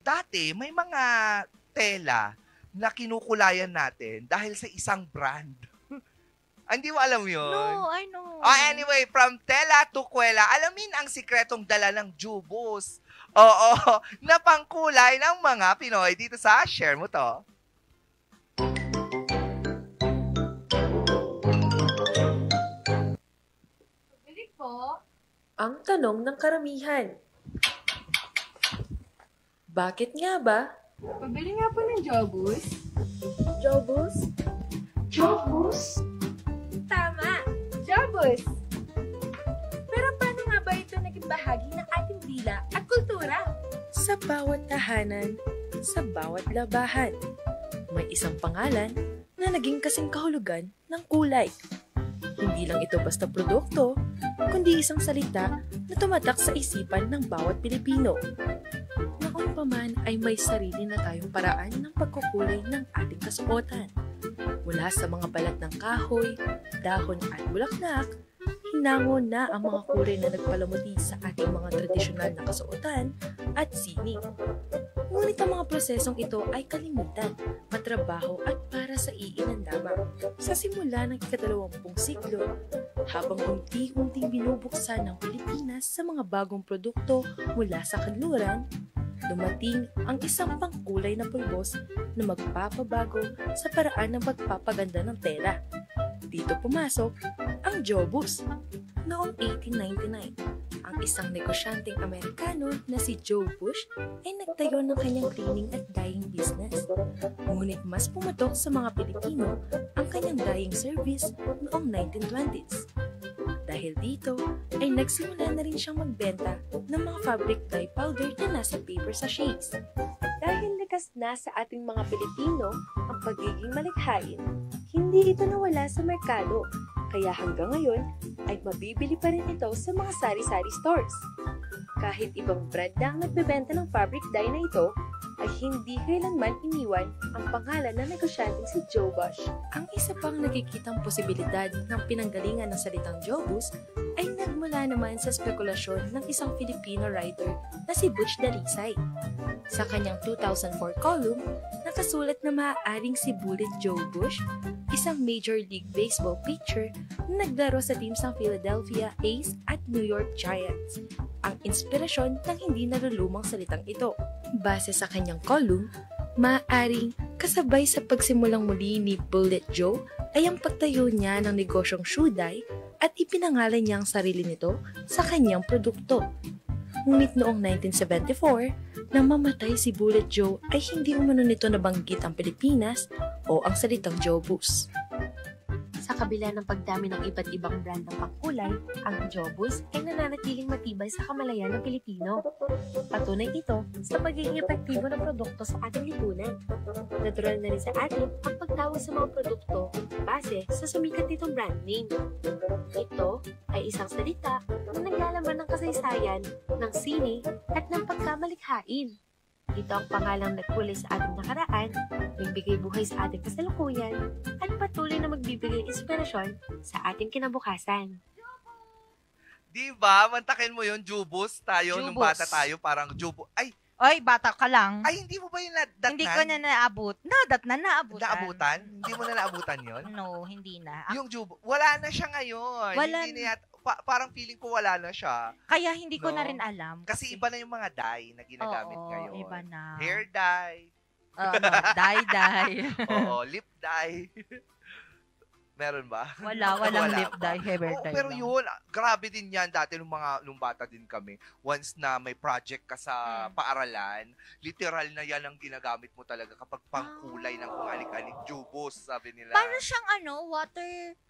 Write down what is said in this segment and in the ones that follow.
dati may mga tela na kinukulayan natin dahil sa isang brand. Hindi mo alam yun? No, I know. Anyway, from tela to kwela, alamin ang sikretong dala ng Jubus. Oo, na pangkulay ng mga Pinoy dito sa Share Mo To. Bili po. Ang tanong ng karamihan. Bakit nga ba? Pabili nga po ng Jobus. Jobus? Jobus? Tama! Jobus! Pero paano nga ba ito naging bahagi ng ating dila at kultura? Sa bawat tahanan, sa bawat labahan, may isang pangalan na naging kasing kahulugan ng kulay. Hindi lang ito basta produkto, kundi isang salita na tumatak sa isipan ng bawat Pilipino. Noon pa man ay may sarili na tayong paraan ng pagkukulay ng ating kasuotan. Mula sa mga balat ng kahoy, dahon at bulaklak, hinango na ang mga kulay na nagpalamuti sa ating mga tradisyonal na kasuotan at sining. Ngunit ang mga prosesong ito ay kalimitan, matrabaho at para sa iilan lamang. Sa simula ng ika-20 siglo, habang unti-unting binubuksan ng Pilipinas sa mga bagong produkto mula sa kanluran, dumating ang isang pangkulay na pulbos na magpapabago sa paraan ng pagpapaganda ng tela. Dito pumasok ang Jobus. Noong 1899, ang isang negosyanteng Amerikano na si Joe Bush ay nagtayo ng kanyang cleaning at dyeing business. Ngunit mas pumatok sa mga Pilipino ang kanyang dyeing service noong 1920s. Dahil dito, ay nagsimula na rin siyang magbenta ng mga fabric dye powder na nasa paper sachets. Dahil likas na sa ating mga Pilipino ang pagiging malikhain, hindi ito nawala sa merkado. Kaya hanggang ngayon ay mabibili pa rin ito sa mga sari-sari stores. Kahit ibang brand na ang nagbebenta ng fabric dye na ito, ay hindi kailanman iniwan ang pangalan ng negosyanteng si Joe Bush. Ang isa pang nakikitang posibilidad ng pinanggalingan ng salitang Jobus ay nagmula naman sa spekulasyon ng isang Filipino writer na si Butch Dalisay. Sa kanyang 2004 column, nakasulat na maaaring si Bullet Joe Bush, isang Major League Baseball pitcher na naglaro sa teams ng Philadelphia A's at New York Giants, ang inspirasyon ng hindi nalulumang salitang ito. Base sa kanyang column, maaaring kasabay sa pagsimulang muli ni Bullet Joe ay ang pagtayo niya ng negosyong shoe dye at ipinangalan niya ang sarili nito sa kanyang produkto. Ngunit noong 1974, nang mamatay si Bullet Joe ay hindi umano nito nabanggit ang Pilipinas o ang salitang Jobus. Sa kabila ng pagdami ng iba't ibang brand ng pangkulay, ang Jobus ay nananatiling matibay sa kamalayan ng Pilipino. Patunay ito sa pagiging epektibo ng produkto sa ating lipunan. Natural na rin sa atin ang pagtawag sa mga produkto base sa sumikat nitong brand name. Ito ay isang salita na naglalaman ng kasaysayan, ng sini at ng pagkamalikhain. Ito ang pangalang nagkulay sa ating nakaraan, nagbigay buhay sa ating kasalukuyan, at patuloy na magbibigay inspirasyon sa ating kinabukasan. Diba? Mantakin mo yun, Jubus. Tayo, Jubus. nung bata tayo, parang Jubus. Ay, bata ka lang. Ay, hindi mo ba yung nadatnan? Hindi ko na naabot. Naabutan. Naabutan? Hindi mo na naabutan yun? No, hindi na. Yung Jubus, wala na siya ngayon. Wala Hindi na parang feeling ko wala na siya. Kaya hindi ko No? na rin alam. Kasi iba na yung mga dye na ginagamit Oo, ngayon. iba na. Hair dye. Dye. Oo, lip dye. Meron ba? Walang lip pa. dye, hair Oo, dye pero lang. yun, grabe din yan dati nung bata din kami. Once na may project ka sa paaralan, literal na yan ang ginagamit mo talaga kapag pangkulay ng kung alik-alik. Jubos, sabi nila. Parang siyang watercolor?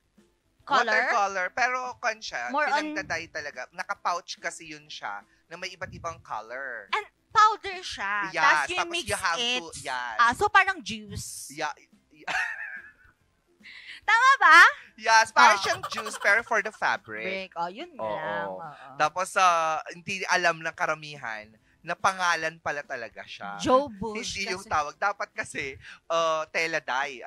Watercolor, pero siya, More on- pinagdaday talaga. Naka-pouch kasi yun siya na may iba't ibang color. And powder siya. Yes, Tapos you tapos mix you have it. to, yes. So parang juice. Yeah, Tama ba? yes, parang siyang juice pero for the fabric. Break. Yun Oo. lang. Tapos, hindi alam ng karamihan na pangalan pala talaga siya. Joe Bush. Hindi yung kasi- tawag. Dapat kasi, tela dye.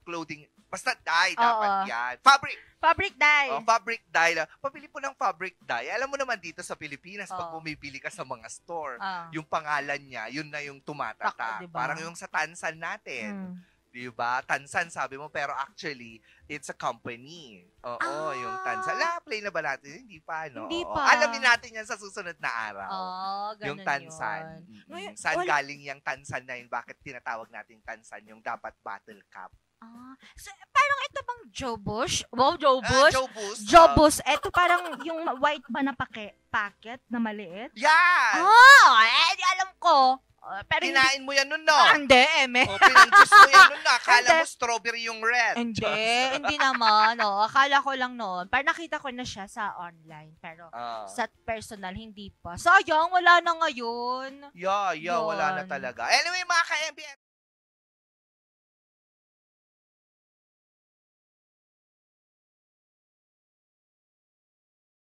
Clothing, Basta dye, Oo. dapat yan. Fabric. Fabric dye. Fabric dye lang. Pabili po ng fabric dye. Alam mo naman dito sa Pilipinas, pag Oo. bumibili ka sa mga store, Ah. yung pangalan niya, yun na yung tumatatak. Tak, diba? Parang yung sa Tansan natin. Mm. Diba? Tansan, sabi mo, pero actually, it's a company. Oo, Ah. yung Tansan. Play na ba natin? Hindi pa, no? Hindi Oo. pa. Alamin natin yan sa susunod na araw. Ganun Yung Tansan. yun. Ngayon, Saan wala- galing yung Tansan na yun? Bakit tinatawag natin Tansan yung dapat bottle cap? Parang ito bang Jobus? Wow, Jobus? Jobus. Jobus. Ito parang yung white ba na packet na maliit? Yan! Di alam ko. Pero Kinain mo yan nun, no? Hindi, eme. O, pinag-juice mo yan nun na. Akala Hindi. mo strawberry yung red. Hindi naman. Akala ko lang noon. Parang nakita ko na siya sa online. Pero sa personal, hindi pa. Sayang, wala na ngayon. Wala na Yun. talaga. Anyway, mga ka-MBS,